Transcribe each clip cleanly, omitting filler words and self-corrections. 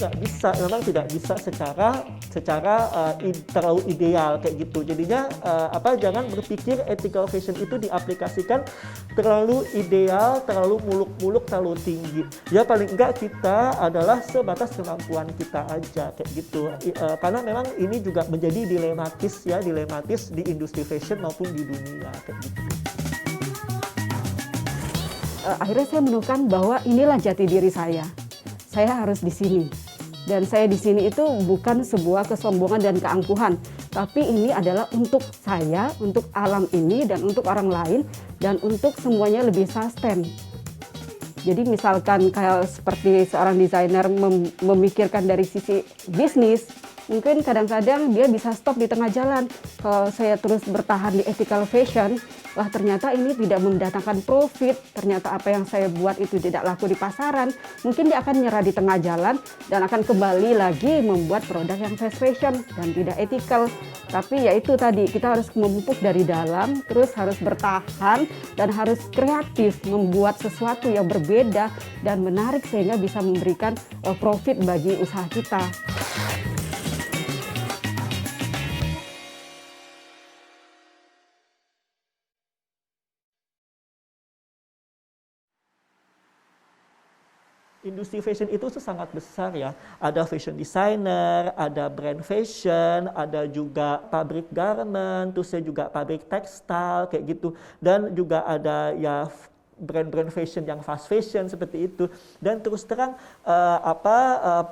nggak bisa, memang tidak bisa secara terlalu ideal kayak gitu. Jadinya jangan berpikir ethical fashion itu diaplikasikan terlalu ideal, terlalu muluk-muluk, terlalu tinggi. Ya paling enggak kita adalah sebatas kemampuan kita aja kayak gitu. Karena memang ini juga menjadi dilematis di industri fashion maupun di dunia kayak gitu. Akhirnya saya menemukan bahwa inilah jati diri saya. Saya harus di sini. Dan saya di sini itu bukan sebuah kesombongan dan keangkuhan, tapi ini adalah untuk saya, untuk alam ini, dan untuk orang lain, dan untuk semuanya lebih sustain. Jadi misalkan kayak seperti seorang desainer memikirkan dari sisi bisnis, mungkin kadang-kadang dia bisa stop di tengah jalan. Kalau saya terus bertahan di ethical fashion, wah ternyata ini tidak mendatangkan profit, ternyata apa yang saya buat itu tidak laku di pasaran, mungkin dia akan nyerah di tengah jalan dan akan kembali lagi membuat produk yang fast fashion dan tidak ethical. Tapi ya itu tadi, kita harus memupuk dari dalam, terus harus bertahan dan harus kreatif membuat sesuatu yang berbeda dan menarik sehingga bisa memberikan profit bagi usaha kita. Industri fashion itu sangat besar ya. Ada fashion designer, ada brand fashion, ada juga pabrik garment, terus juga pabrik tekstil kayak gitu. Dan juga ada ya brand-brand fashion yang fast fashion seperti itu. Dan terus terang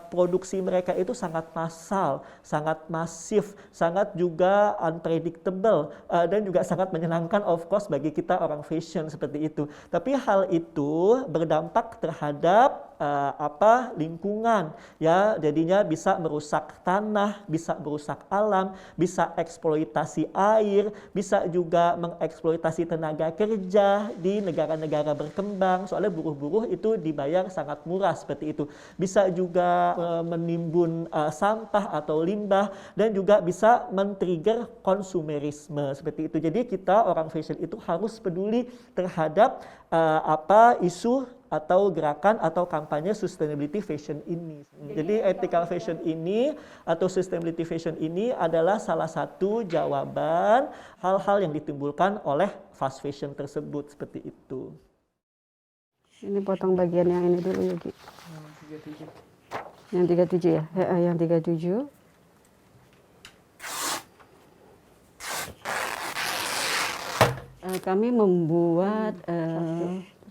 produksi mereka itu sangat massal, sangat masif, sangat juga unpredictable dan juga sangat menyenangkan of course bagi kita orang fashion seperti itu. Tapi hal itu berdampak terhadap lingkungan ya, jadinya bisa merusak tanah, bisa merusak alam, bisa eksploitasi air, bisa juga mengeksploitasi tenaga kerja di negara-negara berkembang, soalnya buruh-buruh itu dibayar sangat murah seperti itu. Bisa juga menimbun sampah atau limbah dan juga bisa men-trigger konsumerisme seperti itu. Jadi kita orang fashion itu harus peduli terhadap isu atau gerakan atau kampanye sustainability fashion ini. Jadi ethical fashion ini atau sustainability fashion ini adalah salah satu jawaban hal-hal yang ditimbulkan oleh fast fashion tersebut seperti itu. Ini potong bagian yang ini dulu ya, Gi. Yang 37 ya? Yang 37. Kami membuat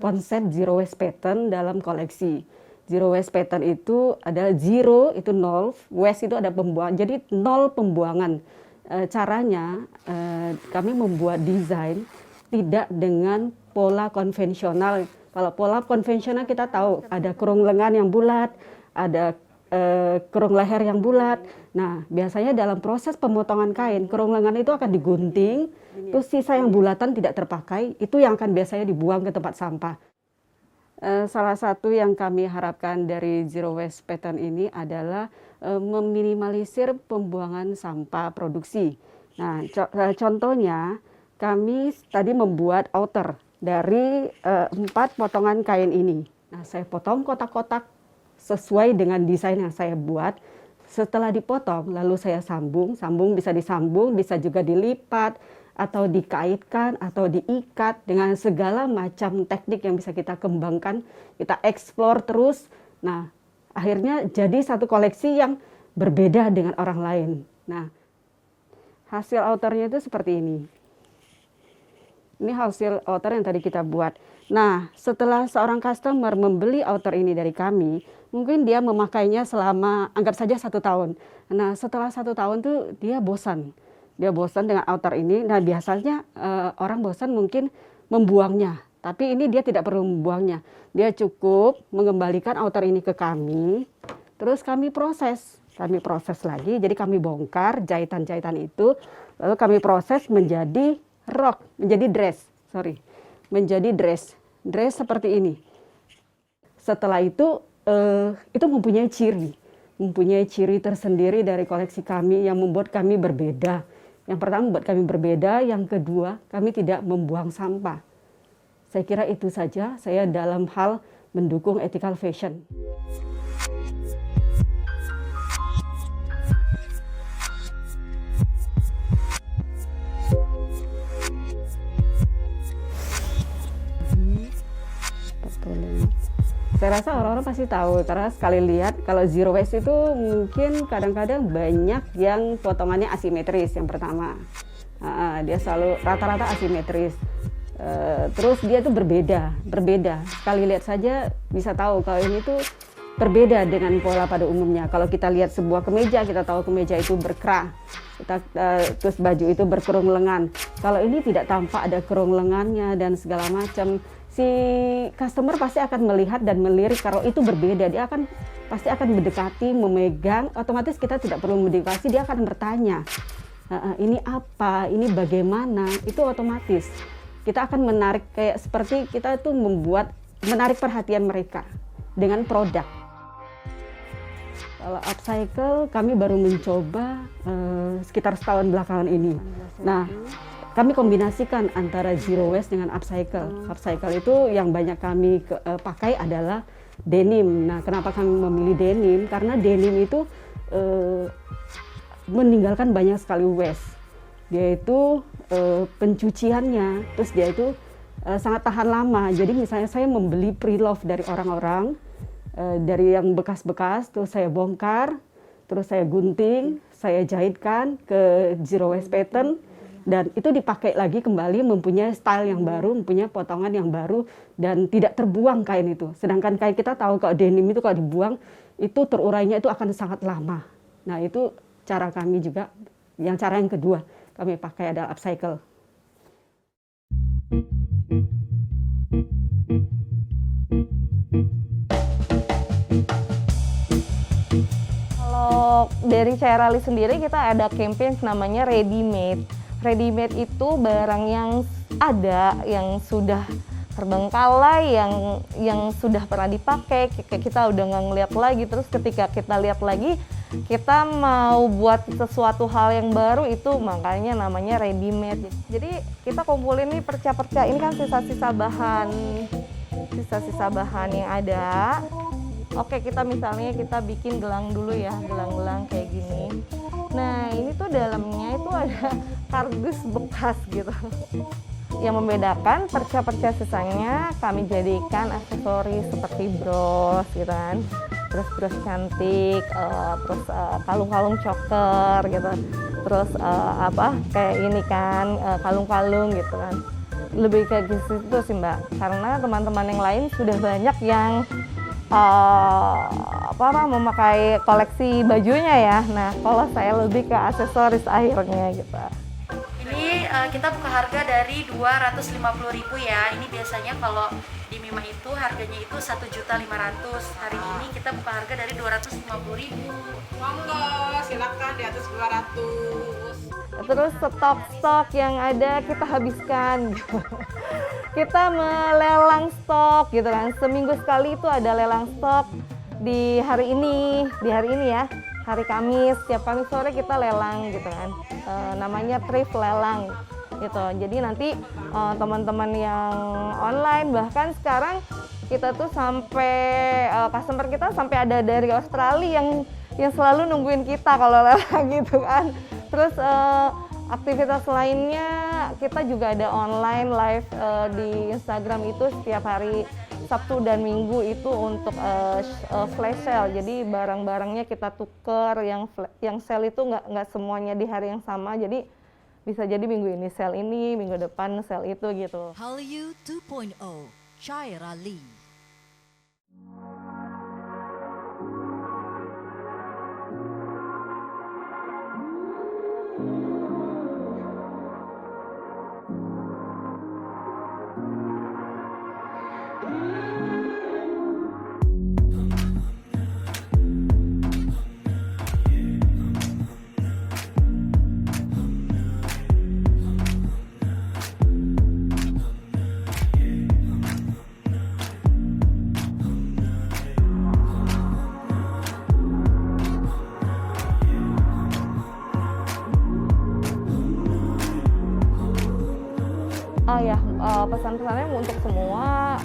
konsep zero waste pattern dalam koleksi. Zero waste pattern itu adalah zero itu nol, waste itu ada pembuangan, jadi nol pembuangan. Caranya kami membuat desain tidak dengan pola konvensional. Kalau pola konvensional kita tahu ada kurung lengan yang bulat, ada kurung leher yang bulat. Nah, biasanya dalam proses pemotongan kain, kurung lengan itu akan digunting, terus sisa yang bulatan tidak terpakai, itu yang akan biasanya dibuang ke tempat sampah. Salah satu yang kami harapkan dari zero waste pattern ini adalah meminimalisir pembuangan sampah produksi. Nah, contohnya kami tadi membuat outer dari 4 potongan kain ini. Nah, saya potong kotak-kotak sesuai dengan desain yang saya buat. Setelah dipotong, lalu saya sambung bisa disambung, bisa juga dilipat, atau dikaitkan, atau diikat dengan segala macam teknik yang bisa kita kembangkan, kita eksplor terus. Nah, akhirnya jadi satu koleksi yang berbeda dengan orang lain. Nah, hasil outernya itu seperti ini. Ini hasil outer yang tadi kita buat. Nah, setelah seorang customer membeli outer ini dari kami, mungkin dia memakainya selama, anggap saja 1 tahun. Nah, setelah 1 tahun tuh dia bosan. Dia bosan dengan outer ini. Nah, biasanya orang bosan mungkin membuangnya. Tapi ini dia tidak perlu membuangnya. Dia cukup mengembalikan outer ini ke kami. Terus kami proses. Kami proses lagi. Jadi kami bongkar jahitan-jahitan itu. Lalu kami proses menjadi rok, menjadi dress. Menjadi dress. Dress seperti ini. Setelah itu mempunyai ciri tersendiri dari koleksi kami yang membuat kami berbeda. Yang pertama membuat kami berbeda, yang kedua kami tidak membuang sampah. Saya kira itu saja saya dalam hal mendukung ethical fashion. Saya rasa orang-orang pasti tahu karena sekali lihat kalau zero waste itu mungkin kadang-kadang banyak yang potongannya asimetris yang pertama. Dia selalu rata-rata asimetris. Terus dia itu berbeda. Sekali lihat saja bisa tahu kalau ini tuh berbeda dengan pola pada umumnya. Kalau kita lihat sebuah kemeja, kita tahu kemeja itu berkerah. Terus baju itu berkerung lengan. Kalau ini tidak tampak ada kerung lengannya dan segala macam. Si customer pasti akan melihat dan melirik kalau itu berbeda. Dia pasti akan mendekati, memegang. Otomatis kita tidak perlu mendekati, dia akan bertanya, ini apa, ini bagaimana, itu otomatis. Kita akan menarik, kayak seperti kita itu menarik perhatian mereka dengan produk. Kalau upcycle kami baru mencoba sekitar setahun belakangan ini. Nah, kami kombinasikan antara zero waste dengan upcycle. Upcycle itu yang banyak kami pakai adalah denim. Nah, kenapa kami memilih denim? Karena denim itu meninggalkan banyak sekali waste. Dia itu pencuciannya, terus dia itu sangat tahan lama. Jadi misalnya saya membeli pre-love dari orang-orang, dari yang bekas-bekas, terus saya bongkar, terus saya gunting, saya jahitkan ke zero waste pattern, dan itu dipakai lagi kembali, mempunyai style yang baru, mempunyai potongan yang baru, dan tidak terbuang kain itu. Sedangkan kain kita tahu kalau denim itu kalau dibuang, itu terurainya itu akan sangat lama. Nah, itu cara kami juga. Cara yang kedua kami pakai adalah upcycle. Kalau dari Cairali sendiri kita ada campaign namanya ready made. Ready made itu barang yang ada, yang sudah terbengkalai, yang sudah pernah dipakai, kita udah nggak ngeliat lagi. Terus ketika kita lihat lagi, kita mau buat sesuatu hal yang baru, itu makanya namanya ready made. Jadi kita kumpulin nih perca-perca, ini kan sisa-sisa bahan yang ada. Oke, kita misalnya kita bikin gelang dulu ya, gelang-gelang kayak gini. Nah, ini tuh dalamnya itu ada kardus bekas gitu. Yang membedakan perca-perca sisanya kami jadikan aksesoris seperti bros gitu kan. Bros cantik, terus kalung-kalung choker gitu. Terus kayak ini kan, kalung-kalung gitu kan. Lebih kayak gitu sih Mbak. Karena teman-teman yang lain sudah banyak yang memakai koleksi bajunya ya. Nah, kalau saya lebih ke aksesoris akhirnya gitu. Ini kita buka harga dari 250.000 ya. Ini biasanya kalau di Mima itu harganya itu 1.500.000. Hari ini kita buka harga dari 250.000. Monggo, silakan di atas 200. Terus stok yang ada kita habiskan. Kita melelang stok gitu kan. Seminggu sekali itu ada lelang stok di hari ini ya. Hari Kamis, setiap Kamis sore kita lelang gitu kan. Namanya thrift lelang gitu. Jadi nanti teman-teman yang online, bahkan sekarang kita tuh sampai customer kita sampai ada dari Australia yang selalu nungguin kita kalau lelang gitu kan. Terus aktivitas lainnya kita juga ada online live di Instagram itu setiap hari Sabtu dan Minggu itu untuk flash sale. Jadi barang-barangnya kita tuker, yang sale itu nggak semuanya di hari yang sama. Jadi bisa jadi minggu ini sale ini, minggu depan sale itu gitu. Hallyu 2.0 Cairali. Pesan-pesannya untuk semua,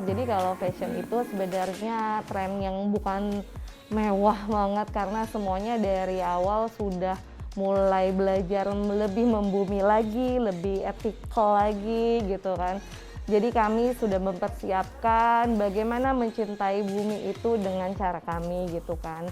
jadi kalau fashion itu sebenarnya tren yang bukan mewah banget, karena semuanya dari awal sudah mulai belajar lebih membumi lagi, lebih ethical lagi gitu kan. Jadi kami sudah mempersiapkan bagaimana mencintai bumi itu dengan cara kami gitu kan.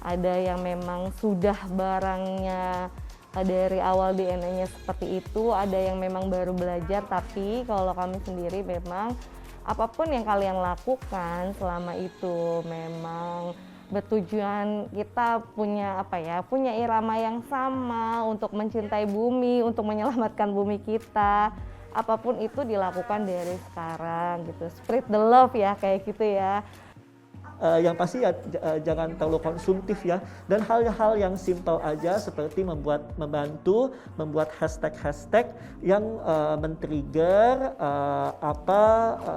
Ada yang memang sudah barangnya dari awal DNA-nya seperti itu, ada yang memang baru belajar, tapi kalau kami sendiri memang apapun yang kalian lakukan selama itu memang bertujuan kita punya punya irama yang sama untuk mencintai bumi, untuk menyelamatkan bumi kita. Apapun itu dilakukan dari sekarang gitu. Spread the love ya kayak gitu ya. Yang pasti ya jangan terlalu konsumtif ya, dan hal-hal yang simpel aja seperti membantu membuat hashtag yang men-trigger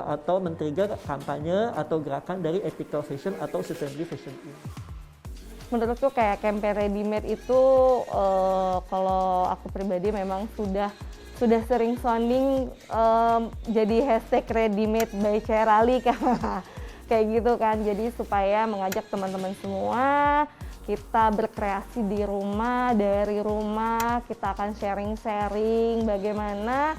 atau men-trigger kampanye atau gerakan dari ethical fashion atau sustainable fashion ini. Menurutku kayak campaign ready made itu kalau aku pribadi memang sudah sering sounding jadi hashtag ready made by Chairali kayak gitu kan. Jadi supaya mengajak teman-teman semua kita berkreasi di rumah, dari rumah kita akan sharing-sharing bagaimana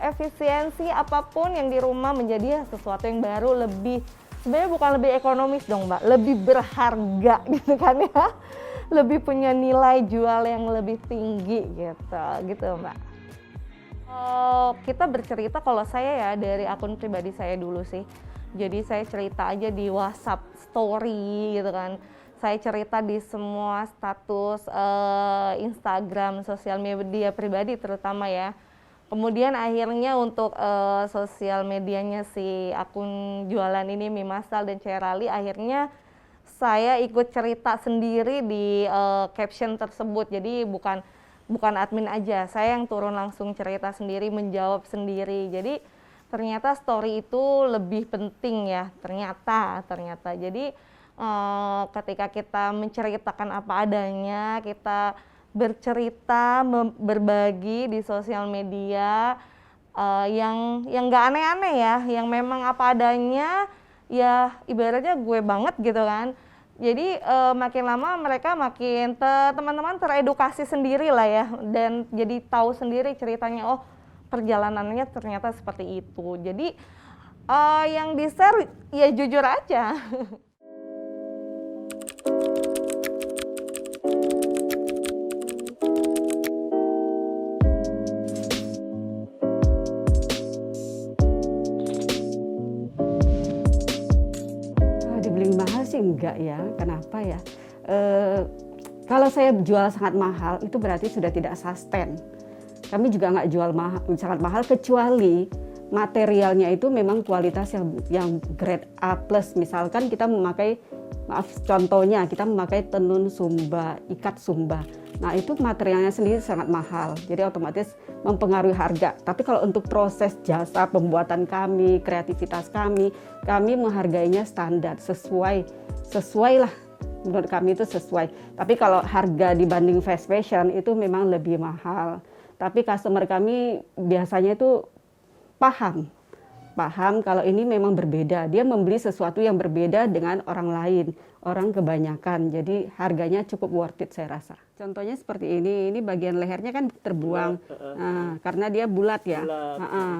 efisiensi apapun yang di rumah menjadi sesuatu yang baru, lebih sebenarnya bukan lebih ekonomis dong Mbak, lebih berharga gitu kan ya. Lebih punya nilai jual yang lebih tinggi gitu Mbak. Kita bercerita, kalau saya ya dari akun pribadi saya dulu sih. Jadi saya cerita aja di WhatsApp story gitu kan. Saya cerita di semua status Instagram, sosial media pribadi terutama ya. Kemudian akhirnya untuk sosial medianya si akun jualan ini Mimasal dan Chairali, akhirnya saya ikut cerita sendiri di caption tersebut. Jadi bukan admin aja, saya yang turun langsung cerita sendiri, menjawab sendiri. Jadi ternyata story itu lebih penting ya, ternyata. Jadi ketika kita menceritakan apa adanya, kita bercerita, berbagi di sosial media yang nggak aneh-aneh ya, yang memang apa adanya, ya ibaratnya gue banget gitu kan. Jadi makin lama mereka teman-teman teredukasi sendiri lah ya, dan jadi tahu sendiri ceritanya, oh perjalanannya ternyata seperti itu. Jadi yang di-share ya jujur aja. Dibilang mahal sih enggak ya, kenapa ya? Kalau saya jual sangat mahal itu berarti sudah tidak sustain. Kami juga nggak jual sangat mahal kecuali materialnya itu memang kualitas yang grade A+. Misalkan kita memakai, contohnya kita memakai tenun sumba, ikat sumba. Nah itu materialnya sendiri sangat mahal, jadi otomatis mempengaruhi harga. Tapi kalau untuk proses jasa pembuatan kami, kreativitas kami menghargainya standar, sesuai lah. Menurut kami itu sesuai. Tapi kalau harga dibanding fast fashion itu memang lebih mahal. Tapi customer kami biasanya itu paham kalau ini memang berbeda. Dia membeli sesuatu yang berbeda dengan orang lain, orang kebanyakan. Jadi harganya cukup worth it saya rasa. Contohnya seperti ini bagian lehernya kan terbuang, karena dia bulat ya.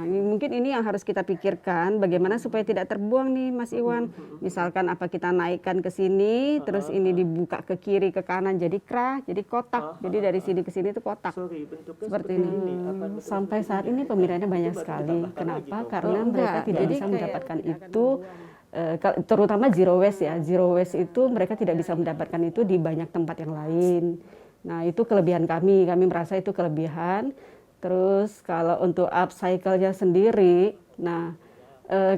Mungkin ini yang harus kita pikirkan, bagaimana supaya tidak terbuang nih Mas Iwan. Misalkan apa kita naikkan ke sini, terus ini dibuka ke kiri ke kanan jadi kerah, jadi kotak. Jadi dari sini ke sini itu kotak. Seperti ini. Sampai saat ini peminatnya banyak sekali. Kenapa? Karena mereka tidak bisa mendapatkan itu. Terutama zero waste ya. Zero waste itu mereka tidak bisa mendapatkan itu di banyak tempat yang lain. Nah itu kelebihan kami merasa itu kelebihan. Terus kalau untuk upcycle-nya sendiri, nah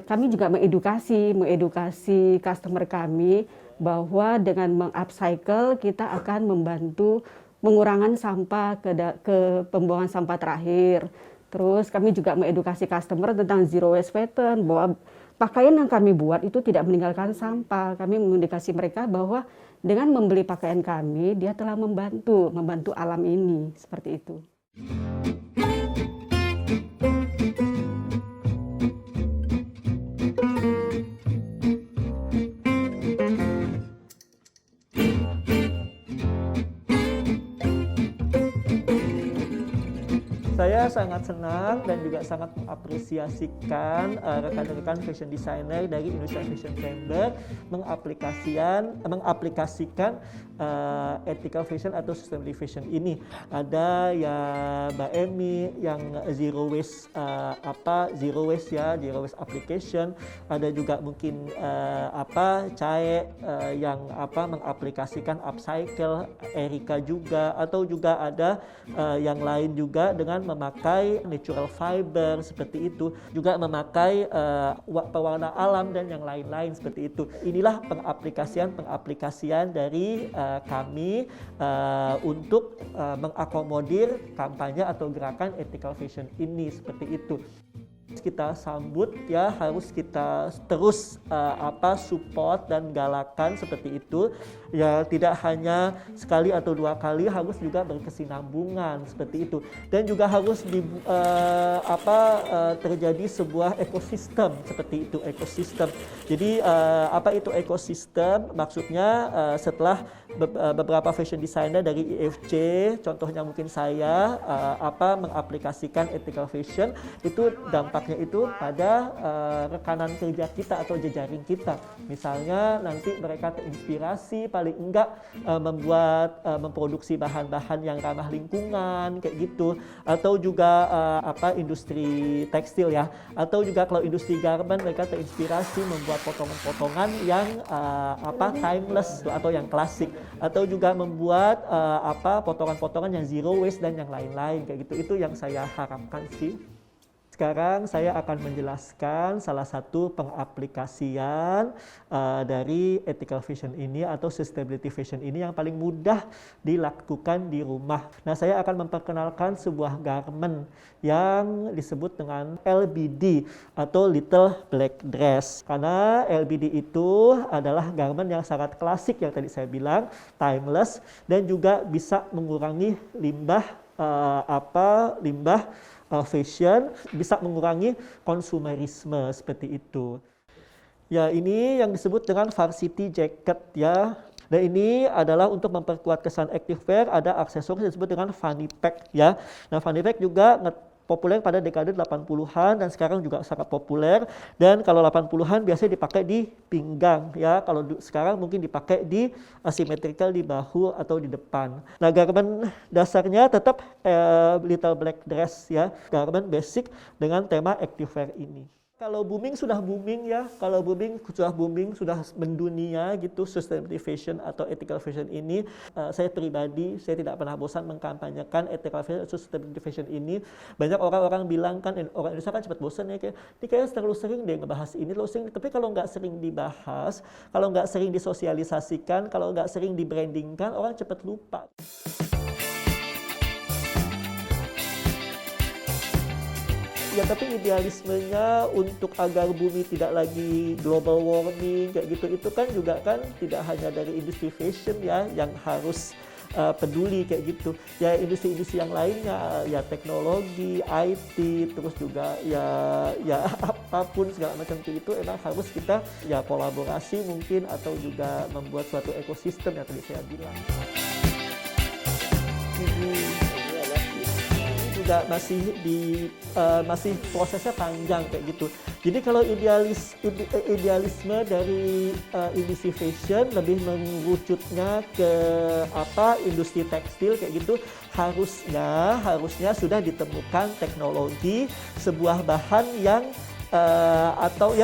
kami juga mengedukasi customer kami bahwa dengan mengupcycle kita akan membantu pengurangan sampah ke pembuangan sampah terakhir. Terus kami juga mengedukasi customer tentang zero waste pattern, bahwa pakaian yang kami buat itu tidak meninggalkan sampah. Kami mengedukasi mereka bahwa dengan membeli pakaian kami, dia telah membantu alam ini, seperti itu. Saya sangat senang dan juga sangat mengapresiasikan rekan-rekan fashion designer dari Indonesia Fashion Chamber mengaplikasikan ethical fashion atau sustainable fashion ini. Ada ya Mbak Emi yang zero waste zero waste application. Ada juga mungkin Cae yang mengaplikasikan upcycle, Erika juga, atau juga ada yang lain juga dengan memakai natural fiber seperti itu, juga memakai pewarna alam dan yang lain-lain seperti itu. Inilah pengaplikasian dari kami untuk mengakomodir kampanye atau gerakan ethical fashion ini seperti itu. Kita sambut ya, harus kita terus support dan galakan seperti itu ya, tidak hanya sekali atau dua kali, harus juga berkesinambungan seperti itu, dan juga harus terjadi sebuah ekosistem seperti itu. Ekosistem, jadi apa itu ekosistem? Maksudnya setelah beberapa fashion designer dari IFC, contohnya mungkin saya mengaplikasikan ethical fashion, itu dampaknya itu pada rekanan kerja kita atau jejaring kita. Misalnya nanti mereka terinspirasi paling enggak memproduksi bahan-bahan yang ramah lingkungan kayak gitu, atau juga industri tekstil ya, atau juga kalau industri garment mereka terinspirasi membuat potongan-potongan yang timeless atau yang klasik, atau juga membuat potongan-potongan yang zero waste dan yang lain-lain kayak gitu. Itu yang saya harapkan sih. Sekarang saya akan menjelaskan salah satu pengaplikasian dari ethical fashion ini atau sustainability fashion ini yang paling mudah dilakukan di rumah. Nah, saya akan memperkenalkan sebuah garment yang disebut dengan LBD atau Little Black Dress. Karena LBD itu adalah garment yang sangat klasik yang tadi saya bilang, timeless, dan juga bisa mengurangi limbah fashion, bisa mengurangi konsumerisme seperti itu. Ya, ini yang disebut dengan varsity jacket ya. Dan ini adalah untuk memperkuat kesan activewear, ada aksesoris yang disebut dengan fanny pack ya. Nah, fanny pack juga populer pada dekade 80-an dan sekarang juga sangat populer. Dan kalau 80-an biasanya dipakai di pinggang ya. Kalau sekarang mungkin dipakai di asymmetrical di bahu atau di depan. Nah, garment dasarnya tetap Little Black Dress ya. Garment basic dengan tema activewear ini. Kalau booming sudah booming ya, sudah mendunia gitu sustainability fashion atau ethical fashion ini. Saya pribadi, saya tidak pernah bosan mengkampanyekan ethical fashion atau sustainability fashion ini. Banyak orang-orang bilang kan, orang Indonesia kan cepat bosan ya, ini kayaknya terlalu sering deh ngebahas ini, tapi kalau nggak sering dibahas, kalau nggak sering disosialisasikan, kalau nggak sering dibrandingkan, orang cepat lupa. Ya, tapi idealismenya untuk agar bumi tidak lagi global warming kayak gitu, itu kan juga kan tidak hanya dari industri fashion ya yang harus peduli kayak gitu. Ya, industri-industri yang lainnya, ya teknologi, IT, terus juga ya apapun segala macam itu emang harus kita ya kolaborasi mungkin, atau juga membuat suatu ekosistem yang tadi saya bilang. Juga masih prosesnya panjang kayak gitu. Jadi kalau idealisme dari industri fashion lebih mengerucutnya ke industri tekstil kayak gitu, harusnya sudah ditemukan teknologi sebuah bahan yang atau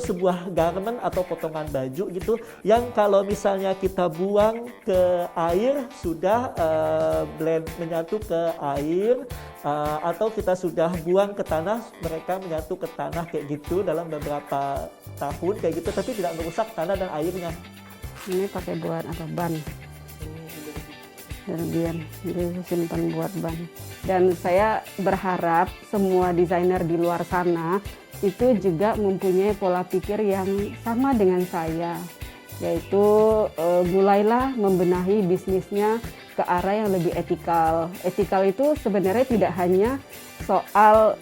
sebuah garment atau potongan baju gitu, yang kalau misalnya kita buang ke air sudah menyatu ke air, atau kita sudah buang ke tanah, mereka menyatu ke tanah kayak gitu dalam beberapa tahun kayak gitu, tapi tidak merusak tanah dan airnya. Ini pakai buat ban? Jadi simpan buat ban. Dan saya berharap semua desainer di luar sana itu juga mempunyai pola pikir yang sama dengan saya, yaitu mulailah membenahi bisnisnya ke arah yang lebih etikal. Etikal itu sebenarnya tidak hanya soal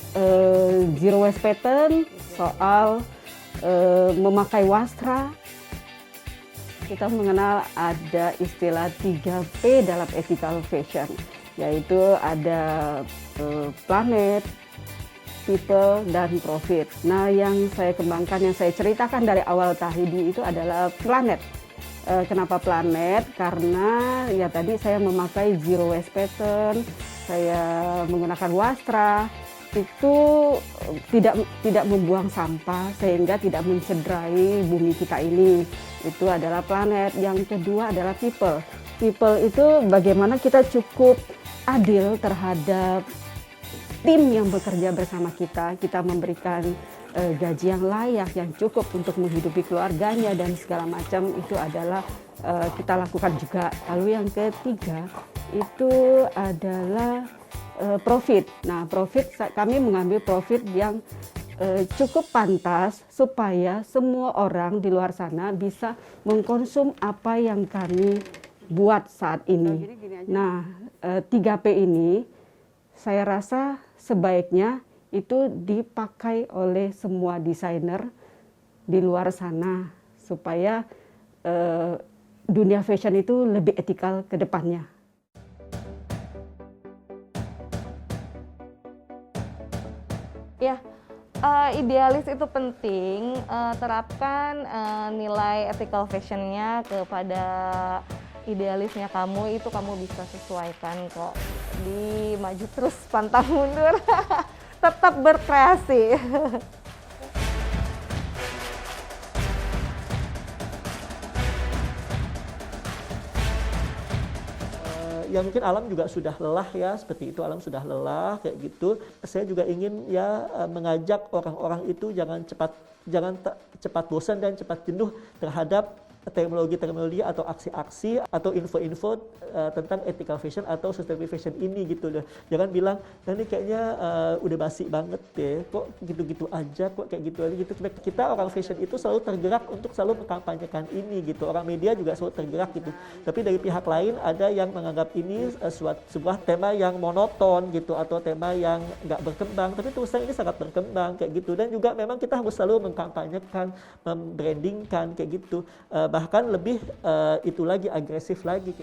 zero waste pattern, soal memakai wastra. Kita mengenal ada istilah 3P dalam ethical fashion. yaitu ada planet, people, dan profit. Nah, yang saya kembangkan, yang saya ceritakan dari awal tadi itu adalah planet. Kenapa planet? Karena ya tadi saya memakai zero waste pattern, saya menggunakan wastra, itu tidak membuang sampah sehingga tidak mencederai bumi kita ini. Itu adalah planet. Yang kedua adalah people. People itu bagaimana kita cukup adil terhadap tim yang bekerja bersama kita. Kita memberikan gaji yang layak, yang cukup untuk menghidupi keluarganya dan segala macam, itu adalah kita lakukan juga. Lalu yang ketiga itu adalah profit. Nah, profit, kami mengambil profit yang cukup pantas supaya semua orang di luar sana bisa mengkonsum apa yang kami buat saat ini. Nah, 3P ini saya rasa sebaiknya itu dipakai oleh semua desainer di luar sana supaya dunia fashion itu lebih etikal ke depannya. Ya, idealis itu penting, terapkan nilai ethical fashionnya kepada idealisnya kamu, itu kamu bisa sesuaikan kok. Di maju terus pantang mundur, tetap berkreasi. Ya mungkin alam juga sudah lelah ya, seperti itu, alam sudah lelah kayak gitu. Saya juga ingin ya mengajak orang-orang itu jangan cepat bosan dan cepat jenuh terhadap teknologi-teknologi atau aksi-aksi atau info-info tentang ethical fashion atau sustainable fashion ini gitu loh. Jangan bilang, nah ini kayaknya udah basi banget deh, kok gitu-gitu aja, kok kayak gitu aja gitu. Kita orang fashion itu selalu tergerak untuk selalu mengkampanyekan ini gitu. Orang media juga selalu tergerak gitu. Tapi dari pihak lain ada yang menganggap ini sebuah tema yang monoton gitu atau tema yang nggak berkembang. Tapi terus terang ini sangat berkembang kayak gitu. Dan juga memang kita harus selalu mengkampanyekan, membrandingkan kayak gitu. Bahkan lebih itu lagi agresif lagi.